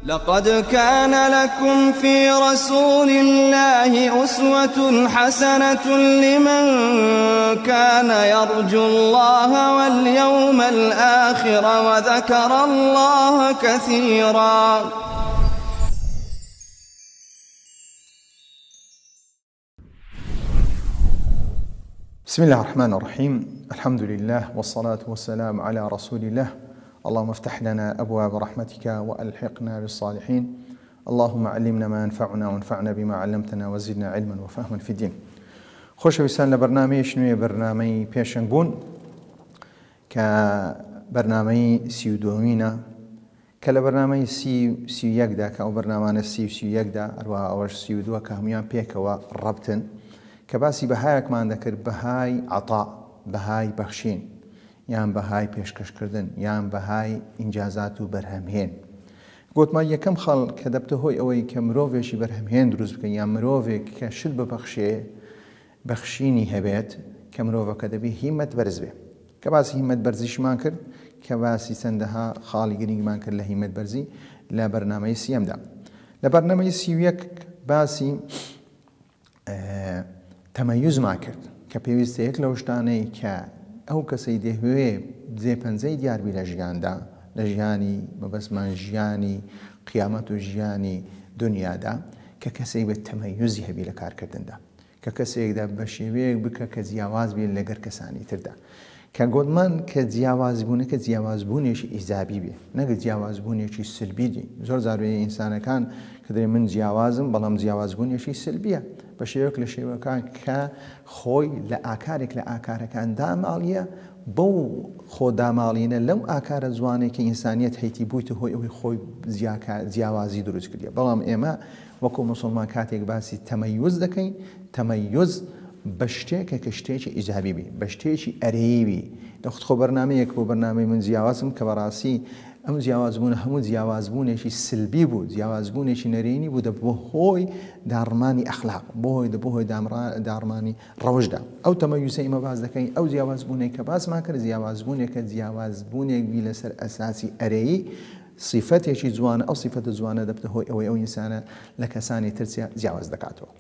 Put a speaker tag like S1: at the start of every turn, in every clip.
S1: لقد كان لكم في رسول الله أسوة حسنة لمن كان يرجو الله واليوم الآخر وذكر الله كثيرا.
S2: بسم الله الرحمن الرحيم. الحمد لله والصلاة والسلام على رسول الله. اللهم افتح لنا أبواب رحمتك وألحقنا بالصالحين. اللهم علمنا ما ينفعنا وانفعنا بما علمتنا وزدنا علما وفهما في الدين. خۆشەویستان لە بەرنامەیەکی نوێ بەرنامەی پێشەنگبوون کە بەرنامەی 32مینە کە لە بەرنامەی 31دا کە ئەو بەرنامانە 31دا هەروەها ئەوەش 32 کە هەمویان پێکەوە ڕەبتن کە باسی بەهایەکمان دەکرد، بەهای عەطا، بەهای بەخشین، یان بەهای پێشکەشکردن، یان بەهای ئینجازات و بەرهەمهێن. گوتمان یەکەم خەڵ کە دەبتە هۆی ئەوەی کە مرۆڤێکی بەرهەمهێن دروست بکەین یان مرۆڤێک کە شت ببەخشێ، بەخشینی هەبێت، کە مرۆڤەکە دەبێت هیمەت بەرز بێ. کە باسی هیمەت بەرزیشمان کرد، کە باسی چەندەها خاڵی گرنگمان کرد لە هیمەت بەرزی لە بەرنامەی 30دا. لە بەرنامەی 31 باسی تەمەیوزمان کرد کە پێویستە یەک لەو شتانەی کە ئەو کەسەی دەهوێ جێپەنجەی دیاربی لە ژیاندا، لە ژیانی مەبەستمان ژیانی قیامەت و ژیانی دنیادا، کە کەسێک بێت تەمەیوزی هەبی لە کارکردندا، کە کەسێکدا بە شێوەیەک بکە کە جیاواز بێت لەگەر کەسانی تردا، کە گوتمان کە جیاوازبوونەکە جیاوازبوونێکی ئیجابی بێ، نەگە جیاوازبوونێکی سلبی دی. زۆر جاروێ ئینسانەکان کە دەڵێن من جیاوازم، بەڵام جیاوازبوونێکی سلبیە بە شێوەیەک لە شێوەکان کە خۆی لە ئاکارێک لە ئاکارەکان داماڵیە، بەو خۆداماڵینە لەو ئاکارە جوانێک کە ئینسانیەت هەیتی بوویتە هۆی ئەوەی خۆی جیاوازی دروست کردیە. بەڵام ئێمە وەکو مسلمان کاتێک باسی تەمەیوز دەکەین، تەمەیوز بە شتێکە کە شتێکی ئیجابی بی، بە شتێکی ئەرەیی بی. خۆ بەرنامەیەک بۆ بەرنامەی من جیاوازم کە بەڕاستی ئەم جیاوازبوون هەموو جیاوازبوونێکی سلبی بوو، جیاوازبوونێکی نەرێنی بوو، دەبوو هۆی داڕمانی ئەخلاق، بۆ هۆی داڕمانی ڕەوشدا. ئەو تەمەیوزە ئێمە باز دەکەین، ئەو جیاوازبوونێک کە باسمان کرد جیاوازبوونێکە جیاوازبوونێک بی لەسەر ئەساسی ئەرەیی، صیفەتێکی جوانە. ئەو صیفەتە جوانە دەبتە هۆی ئەوەی ئەو ئینسانە لە کەسانی تر جیاواز دەکاتەوە.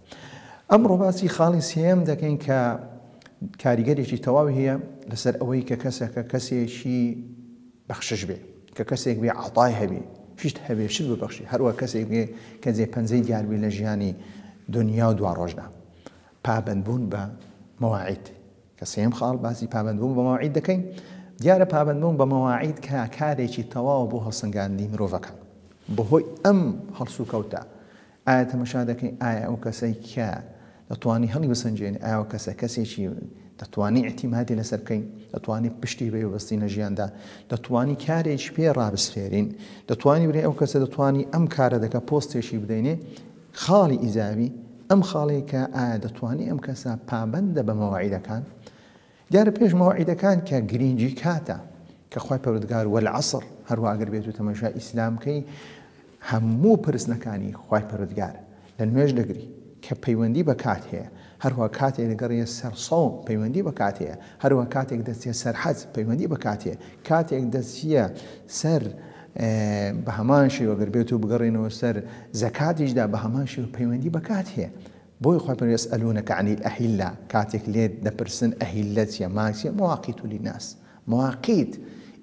S2: ئەمڕۆ باسی خاڵی سێم دەکەین کە کاریگەرێکی تەواوی هەیە لەسەر ئەوەی کە کەسێکە کەسێکی بەخشش بێ، کە کەسێک بێ عەطای هەبێ، شت هەبێ، شت ببەخشی، هەروە کەسێک بێ کە جێپەنجەی دیاربی لە ژیانی دنیا و دوا ڕۆژدا. پابەندبوون بە مەواعید کە سێم خاڵ باسی پابەندبوون بە مەواعید دەکەین. دیارە پابەندبوون بە مەواعید کە کارێکی تەواو بۆ هەڵسەنگاندنی مرۆڤەکان بەهۆی ئەم هەڵسو کەوتە. ئایا تەمەشا دەکەین ئایا ئەو کەسەی کە دەتوانی هەڵی بسەنجێن، ئایا ئەو کەسە کەسێکی دەتوانی ئەتیمادی لەسەر بکەین، دەتوانی پشتی بەوەبەستی لە ژیاندا، دەتوانی کارێکی پێ ڕابسفێرین، دەتوانی برێ ئەو کەسە دەتوانی ئەم کارە دەکە پۆستێکی بدەینێ خاڵی ئیجابی. ئەم خاڵی کە ئایا دەتوانی ئەم کەسە پابەندە بە مەواعیدەکان. دیارە پێش مەواعیدەکان کە گرنگی کاتە کە خوای پەروەردگار وەلعەسڕ هەروە ئەگەر بێت و تەماشا ئیسلامکەی هەموو پرسنەکانی خوای پەروەردگار لە نوێژ دەگری کە پەیوەندی بە کات هەیە، هەروە کاتێک دەگەڕێ سەر سەوم پەیوەندی بە کات هەیە، هەروە کاتێک دەچێت سەر حەج پەیوەندی بە کات هەیە، کاتێک دەچیە سەر بە هەمان شێوە گەر بێت و بگەڕێنەوە سەر زەکاتیشدا بە هەمان شێوە پەیوەندی بە کات هەیە. بۆی خوای پەروەردگار یەسئەلوونەکە عەنی الئەهیلە، کاتێک لێت دەپرسن ئەهیلە چییە، ماچییە، مەواقیت للناس، مەواقیت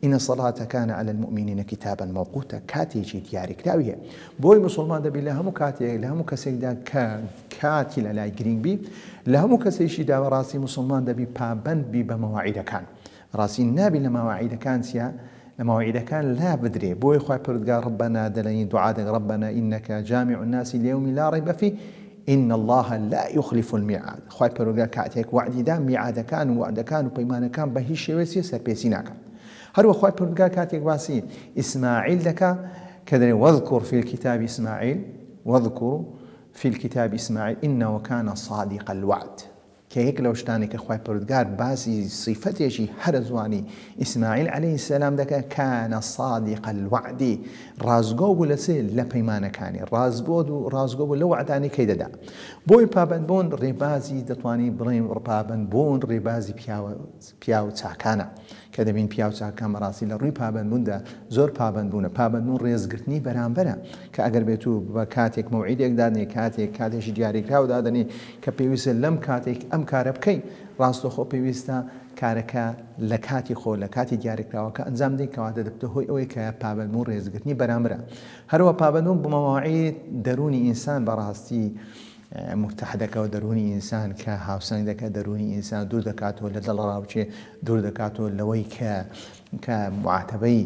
S2: إن الصلاة كان على المؤمنين كتابا موقوتا. كاتێکی دیاریکراویە بۆی مسلمان دەبی لە هەموو کاتێک لە هەموو کەسێکدا کە کاتی لە لای گرنگ بی، لە هەموو کەسێکیدا بەڕاستی مسلمان دەبی پابەند بی بە مەواعیدەکان. ڕاستی نابی لە مەواعیدەکان چیە، لە مەواعیدەکان لا بدرێ. بۆی خوای پەروەردگار ڕەبەنا دەڵێن دوعا دەکەن ڕەبەنا ئینەکە جامیع الناس ليوم لا ريب فيه إن الله لا يخلف الميعاد. خوای پەروەردگار کاتێک وعدیدا میعادەکان و وعدەکان و پەیمانەکان بە هیچ شێوەیەک سەرپێچی ناکەن. هەروە خوای پەروەردگار کاتێک باسی ئیسماعیل دەکا کە دەڵێ وەذکر فی الکتاب ئیسماعیل، وەذکر فی الکتاب ئیسماعیل إنه كان صادق الوعد، کە یەک لەو شتانێک کە خوای پەروەردگار باسی صیفەتێکی هەرە جوانی ئیسماعیل عەلەیهی السەلام دەکا، کان صادق الوعد، ڕازگۆ بوو لە پەیمانەکانی، ڕازگۆ بوو لە وعدانی کەی دەدا. بۆی پابەندبوون ڕێبازی دەتوانی بڵێن پابەندبوون ڕێبازی پیا و چاکانە کە دەبین پیا و چاکەم ڕاستی لە ڕووی پابندبووندا زۆر پابندبوونە پابندبوون ڕێزگرتنی بەرامبەرە کە ئەگەر بێت و بە کاتێک مەوعیدێک دادنێ کاتێکی دیاریکراوە دادنێ کە پێویستە لەم کاتێک ئەم کارە بکەین ڕاستەخۆ پێویستە کارەکە لە کاتی خۆ لە کاتی دیاریکراوەکە ئەنجام دەین کەواتە دەبتە هۆی ئەوەی کە پابندبوون ڕێزگرتنی بەرامبەرە هەروە پابندبوون بە مەواعید دەرونی ئینسان بەڕاستی متحدەکەەوە دەرونی ئینسان کە هاوسنگ دەکات دەرونی ئینسان دوور دەکاتەوە لە دڵ ڕاوچێ دوور دەکاتەوە لەوەی کە معاتبەی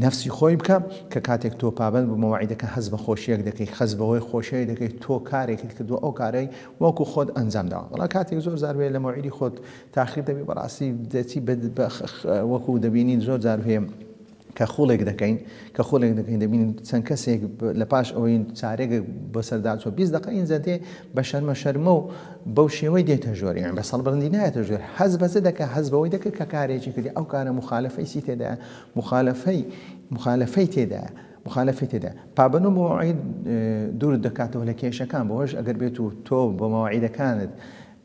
S2: نفسی خۆی بکە کە کاتێک تۆ پابند بە مەواعیدەکە هەز بە خۆشیەک دەکەی خەز بەوەی خۆشیەک دەکەیت تۆ کارێکت کردووە ئەو کارەی وەکو خۆت ئەنجام داوە وەڵا کاتێک زۆر جار لە مەوعیدی خۆت تاخیر دەبی بەڕاستی دەچی وەکو دەبینین زۆر جار هەیە کە خۆڵێک دەکەین دەبین چەند کەسێک لە پاش ئەوەی چارێک بەسەردا چۆ 20 دقیقە ئینجا بە شەرمە و بەو شێوەی دێتە ژۆری بە سەڵبڕندی نایەتە ژۆر حەز بەزە دەکە حەز بەوەی دەکە کە کارێکی کردی ئەو کارە مخالفەی سی تێدایە مخالفەی تێدا پابندبوون بە مەواعید دوور دەکاتەوە لە کێشەکان بەوەش ئەگەر بێت و تۆ بە مەواعیدەکانت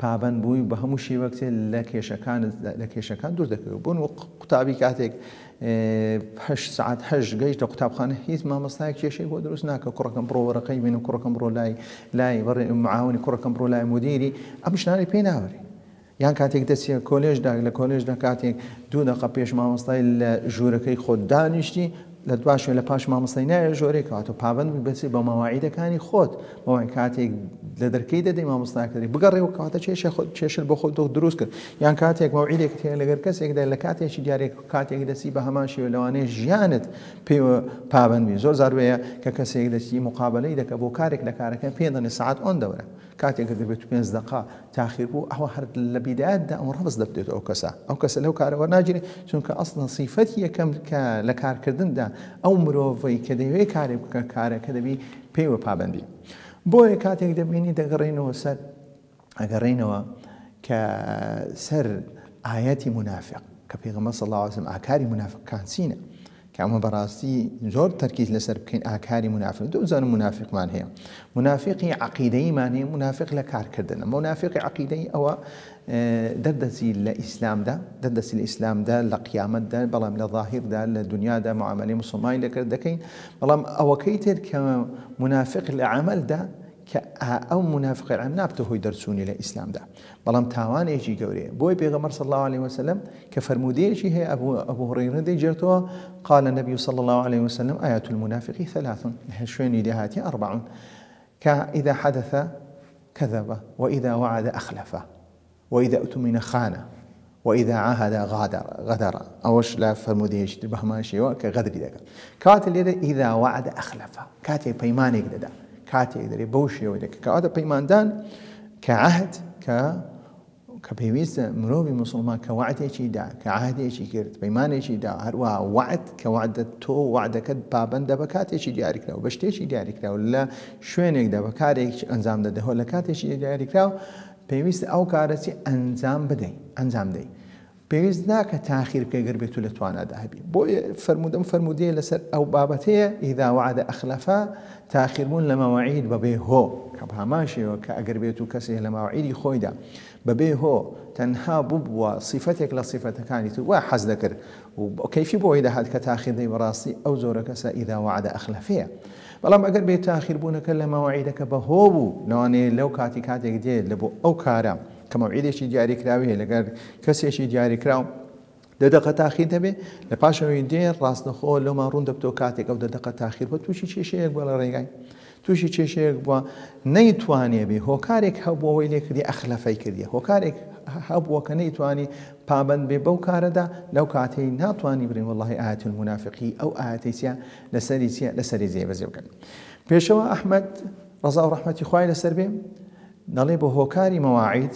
S2: پابند بووی بە هەموو شێوەکە لە کێشەکان دوور دەکەوێت بوون و قوتابی کاتێک 8 ساعت 8 گەیشتە قوتابخانە هیچ مامۆستایەک کێشەی بۆ دروست ناکە کوڕەکەم بڕۆ وەرەقەی بێن و کوڕەکەم بڕۆ لای معاونی کوڕەکەم بڕۆ لای مدیری ئەم شتانەی پێی ناوەری یان کاتێک دەچێت کۆلێژدا لە کۆلێژدا کاتێک 2 دقیقە پێش مامۆستای لە ژوورەکەی خۆت دانیشتی لە دواشێ لە پاش مامۆستای نایە ژۆرێکەوە پابند بێت بە مەواعیدەکانی خۆت بەوەی کاتێک لە دەرکەی دەدەی مامۆستاکردی بگەڕێەوە کاتە چێشل بۆ خۆت دروست کرد یان کاتێک مەوعیدێک هەیە لەگەر کەسێکدا لە کاتێکی دیارێک کاتێک دەسی بە هەمان شێوە لەوانەیە ژیانت پێوە پابندبی زۆر زاروەیە کە کەسێک دەستی مقابلەی دەکە بۆ کارێک لە کارەکە پێ دەنێ ساعت ئۆن دەورە کاتێک دەبێت 5 دقیقە تاخیر بوو ئەوە هەر لە بیدایەتدا ئەو ڕەوز دەبێت ئەو کەسە لەو کارەوە ناگیرێت چونکە ئەسڵەن سیفەتی یەکەم کە لە کارکردندا ئەو مرۆڤی کە دەوێت کارێک بکە کارەکە دەبی پێوە پابندی بۆیە کاتێک دەبینی ئەگەڕێینەوە کە سەر ئاەتی منافق کە پێغەمبەر صلی الله علیه و سلم ئاکاری منافقان چینە کە ئەمە بەڕاستی زۆر تەرکیز لەسەر بکەین ئاکاری منافق دووزانم منافقمان هەیە منافقی عەقیدەیمان هەیە منافق لە کارکردنە منافقی عەقیدەی ئەوە دەردەچی لە ئیسلامدا لە قیامەتدا بەڵام لە ظاهردا لە دنیادا معاملەی موسڵمانی لەکرد دەکەین بەڵام ئەوەکەی تر کە منافق لە عەمەلدا کە ئەو منافقی عەم نابتە هۆی دەرچوونی لە ئیسلامدا بەڵام تاوانێکی گەورەیە بۆی پێغەمبەر صلی الله عليه وسلم کە فەرمودەیەکی هەیە ئەبوو هورەیرە دەیجێتەوە قال النبي صلى الله عليه وسلم آيات المنافق 3 شوێنی داهاتی 4 كإذا حدث كذب وإذا وعد أخلف وإذا أؤتمن خان وإذا عاهد غدر أوش لا فرموديش بهمان شيء كغدر ذاك كاتل إذا وعد أخلف كاتل بيمانك ددا كاتل يدري بوشي وذاك كاتل بيمان كعهد كبيويس مروبي مسلمان كوعد شيء دا كعهد شيء كرت بيمان شيء دا هروا وعد كوعد تو وعدك بابند بكات شيء ديارك له بشت شيء ديارك له ولا شوينك دا بكارك أنزام ده هو لكات شيء ديارك له بيويس أو كارسي أنزام دي بيويس ذاك تأخير كجربته لتوانا ذهبي بو فرمودي لسر أو بابته إذا وعد أخلفا تأخيرون لمواعيد ببيه هو كبها ماشي وكأجربته كسيه لمواعيد خويدا ببيه هو تنها ببوا صفتك لصفتك كانت وحز ذكر وكيف بو إذا هاد كتأخير ذي براسي أو زورك إذا وعد أخلفيه بەڵام ئەگەر بێت تاخیربوونەکە لە مەواعیدەکە بەهۆ بوو لەوانەیە لەو کاتێک دێت لە بۆ ئەو کارە کە مەوعیدێکی دیاریکراوی هەیە لەگەر کەسێکی دیاریکراو 10 دقیقە تاخیر دەبێت لە پاشەوەی دێت ڕاستەخۆ لەومان ڕوون دەبتەوە کاتێک ئەو 10 دقیقە تاخیر بووە تووشی کێشەیەک بووە لە ڕێگای تووشی کێشەیەک بووە نەیتوانێ بێ هۆکارێک هەبووە ئەوەی لێ کردی ئەخلەفەی کردیە هۆکارێک هەبووە کە نەیتوانی پابند بێ بەو کارەدا لەو کاتەی ناتوانی برین والله ئاەت المنافقی ئەو ئاەتەی لەسەری جێبەجێ بکەن پێشەوە ئەحمەد ڕەزا و ڕەحمەتی خوای لەسەر بێ دەڵێ بە هۆکاری مەواعید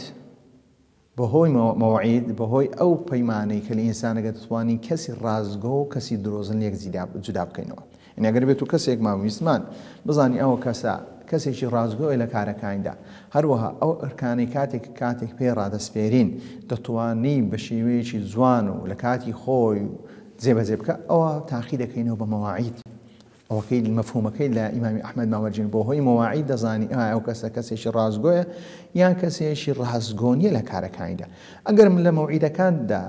S2: بەهۆی مەواعید بەهۆی ئەو پەیمانەی کە لە ئینسانەکە دەتوانی کەسی ڕازگۆ و کەسی درۆزن لێک جودا بکەینەوە ئەگەر بێت و کەسێک ماویستمان بزانی ئەوە کەسێکی ڕازگۆی لە کارەکانیدا هەروەها ئەو ئەرکانەی کاتێک پێ ڕادەسپێرین دەتوانی بە شێوەیەکی جوان و لە کاتی خۆی جێبەجێ بکە ئەوە تاقی دەکەینەوە بە مەواعید ئەوەکەی مەفهومەکەی لە ئیمامی ئەحمەد ماوەرجین بۆ هۆی مەواعید دەزانی ئەو کەسێکی ڕازگۆیە یان کەسێکی ڕازگۆ نیە لە کارەکانیدا ئەگەر من لە مەوعیدەکاندا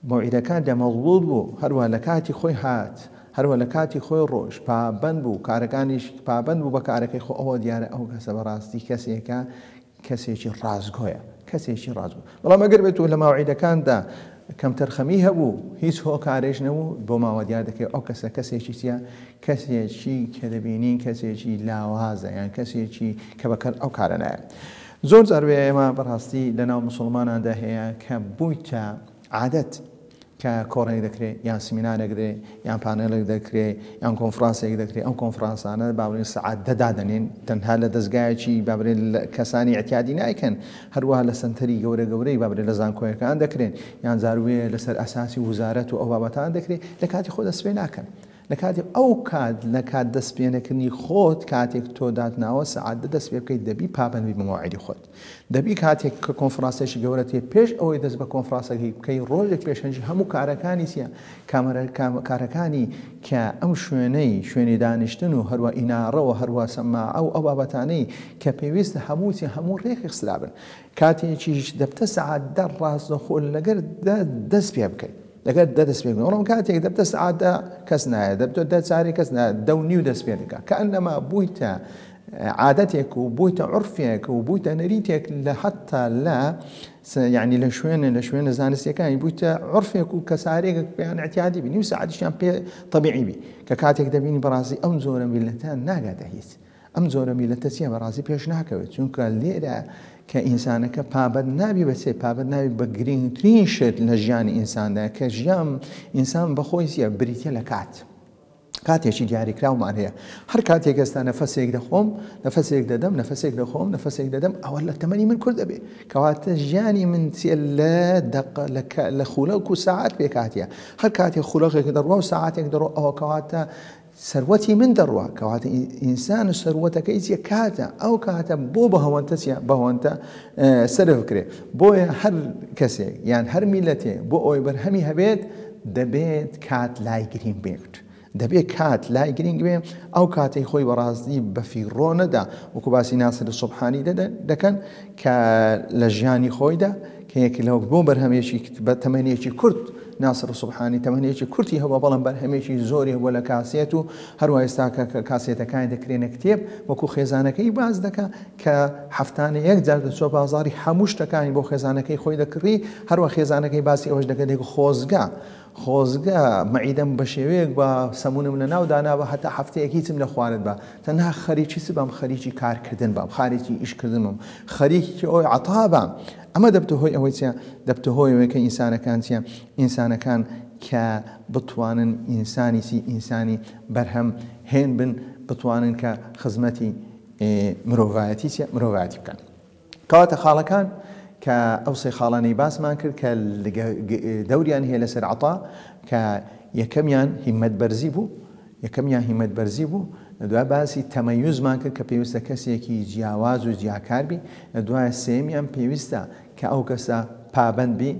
S2: موعدەکان دەمەڵبوط بوو هەروە لە کاتی خۆی هات هەروە لە کاتی خۆی ڕۆژ پابەند بوو کارەکانیش پابەند بوو بە کارەکەی خۆ ئەوە دیارە ئەو کەسە بەڕاستی کەسێکە کەسێکی ڕازگۆیە کەسێکی ڕازگۆ بەڵام ئەگەر بێت و لە ماوعیدەکاندا کەم تەرخەمی هەبوو هیچ هۆکارێش نەبوو بۆ ماوە دیار دەکەی ئەو کەسە کەسێکی چیە کەسێکی کە دەبینین کەسێکی لاوازە یان کەسێکی کە بەکەر ئەو کارە نایە زۆر جاروێ ئێمە بەڕاستی لەناو مسلماناندا هەیە کە بوویتە عادەت کە کۆڕێک دەکرێت یان سمینارێک دەکرێت یان پانێڵێک دەکرێت یان کۆنفرانسێک دەکرێت ئەو کۆنفرانسانە باوەڕێن سەعات دەدادەنێن تەنها لە دەستگایەکی بابرێن کەسانی ئەتیادی نایکەن هەروەها لە سنتەری گەورەی بابرێن لە زانکۆیەکان دەکرێن یان جاروێ لەسەر ئەساسی وزارەت و ئەو بابەتان دەکرێت لە کاتی خۆ دەست پێ ناکەن لە کاتی ئەو کات لە کات دەستپێنەکردنی خۆت کاتێک تۆ داتناوە سەعات دەست پێ بکەیت دەبی پابەندی بە مەواعیدی خۆت دەبی کاتێک کە کۆنفرانسێکی گەورە تێ پێش ئەوەی دەست بە کۆنفرانسەکەی بکەی ڕۆژێک پێشەنجی هەموو کارەکانی چیە کارەکانی کە ئەم شوێنی دانیشتن و هەروە ئیناڕەوە هەروە سەماعە و ئەو بابەتانەی کە پێویستە هەموو ڕێکی خسترابن کاتێکیش دەبتە سەعات دە ڕاستەخۆ لەگەر دەست پێ بکەیت لەگەر دەست پێ بکەن وەڵام کاتێک دەبتە سەعاتە کەس نایە دەبتە دە چاری کەس نایە دە و نیو دەست پێ دەکات کە ئەنەما بوویتە عادەتێک و بوویتە عورفێک و بوویتە نەریتێک لە حتا لە یعنی لە شوێنە زانستیەکانی بوویتە عورفێک و کەسارێک پێیان اعتیادی بی نیو سەعاتیشیان پێ طەبیعی بی کە کاتێک دەبینی بەڕاستی ئەم جۆرە میلەتە ناگاتە هیچ ئەم جۆرە میلەتە چیە بەڕاستی پێش ناکەوێت چونکە لێرە کە ئینسانەکە پابەت نابی بەچێ پابەت نابی بە گرنگترین شت لە ژیانی ئینساندا کە ژیان ئینسان بەخۆی چیە بریتە لە کاتێکی دیاریکراومان هەیە هەر کاتێک ئێستا نەفەسێک دەخۆم نەفەسێک دەدەم نەفەسێک دەخۆم نەفەسێک دەدەم ئەوە لە تەمەنی من کورد دەبێ کەواتە ژیانی من لە خولەک و ساعات پێکاتیە هەر کاتێک خولەقێک دەڕوا و ساعاتێک دەڕۆ ئەوە کەواتە سەروەتی من دەڕوا کەواتە ئینسان و سەروەتەکەی چیە کاتە ئەو کاتە بۆ بەهەوەنتە چیە بەهەوەنتە سەرف بکرێت بۆیە هەر کەسێک یان هەر میلەتێ بۆ ئەوی بەرهەمی هەبێت دەبێت کات لای گرین بێت دەبێت کات لای گرنگ بێ ئەو کاتەی خۆی بەڕاستی بەفیڕۆ نەدا وەکو باسی ناسر سوبحانی دەکەن کە لە ژیانی خۆیدا کە یەک لەو بۆ بەرهەمێکی بە تەمەنیەکی کورت ناسر سوبحانی تەمەنیەکی کورتی هەبووە بەڵام بەرهەمێکی زۆری هەبووە لە کاسێت و هەروە ئێستا کاسێتەکانی دەکرێنە کتێب وەکو خێزانەکەی باز دەکا کە هەفتانە یەک جار دەچۆ بازاری هەموو شتەکانی بۆ خێزانەکەی خۆی دەکڕی هەروە خێزانەکەی باسی ئەوەش دەکەن خۆزگا مەعیدەم بە شێوەیەک بە سەمونم لە ناو داناوە هەتا هەفتەیەکی چم لە خوارد بە تەنها خەریکی بام خەریکی کارکردن بام خارێکی ئیشکردن بم خەریکی ئەوی عەتا بام ئەمە دەبتە هۆی ئەوەی چیە دەبتە هۆی ئەوەی کە ئینسانەکان چیە ئینسانەکان کە بتوانن ئینسانی بەرهەم هێن بن بتوانن کە خزمەتی مرۆڤایەتی چیە مرۆڤایەتی بکەن کەواتە خاڵەکان کە ئەو سێ خاڵانەی باسمان کرد کە دەوریان هەیە لەسەر عەتا کە یەکەمیان هیمەت بەرزی بوو دوای باسی تەمەیوزمان کرد کە پێویستە کەسێکی جیاواز و جیاکار بی دوای سێمیان پێویستە کە ئەو کەسە پابەند بی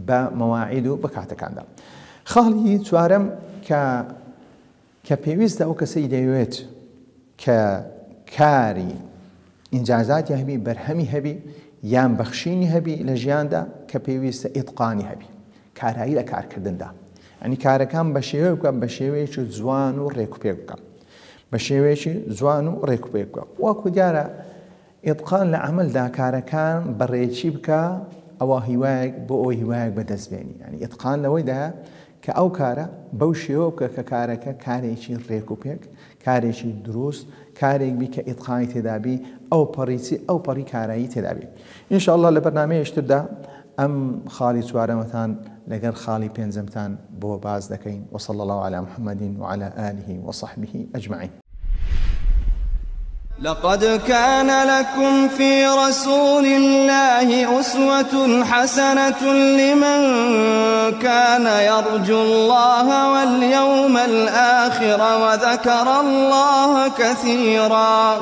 S2: بە مەواعید و بە کاتەکاندا خاڵی چوارەم کە پێویستە ئەو کەسەی دەیەوێت کە کاری ئینجازاتی هەبی بەرهەمی هەبی یان بەخشینی هەبی لە ژیاندا کە پێویستە ئیتقانی هەبی کارایی لە کارکردندا ئەنی کارەکان بە شێوەیە بکەم بە شێوەیەکی جوان و ڕێکوپێک بکەم بە شێوەیەکی جوان و ڕێکوپێک بکەم وەکو دیارە ئیتقان لە عەمەلدا کارەکان بەڕێکی بکە ئەوە هیوایەک بۆ ئەوەی هیوایەک بەدەستبێنی ینی ئیتقان لەوەیدا کە ئەو کارە بەو شێوە بکە کە کارەکە کارێکی ڕێکوپێک کارێکی دروست کارێک بی کە ئیتقانی تێدابی ئەو پەڕی کارایی تێدابی ئینشاءالله لە بەرنامەیەشتردا ئەم خاڵی چوارەمەتان لەگەر خاڵی پێنجەمتان بۆ باز دەکەین وصلى الله على محمد وعلى آله وصحبه أجمعين.
S1: لقد كان لكم في رسول الله أسوة حسنة لمن كان يرجو الله واليوم الآخر وذكر الله كثيرا.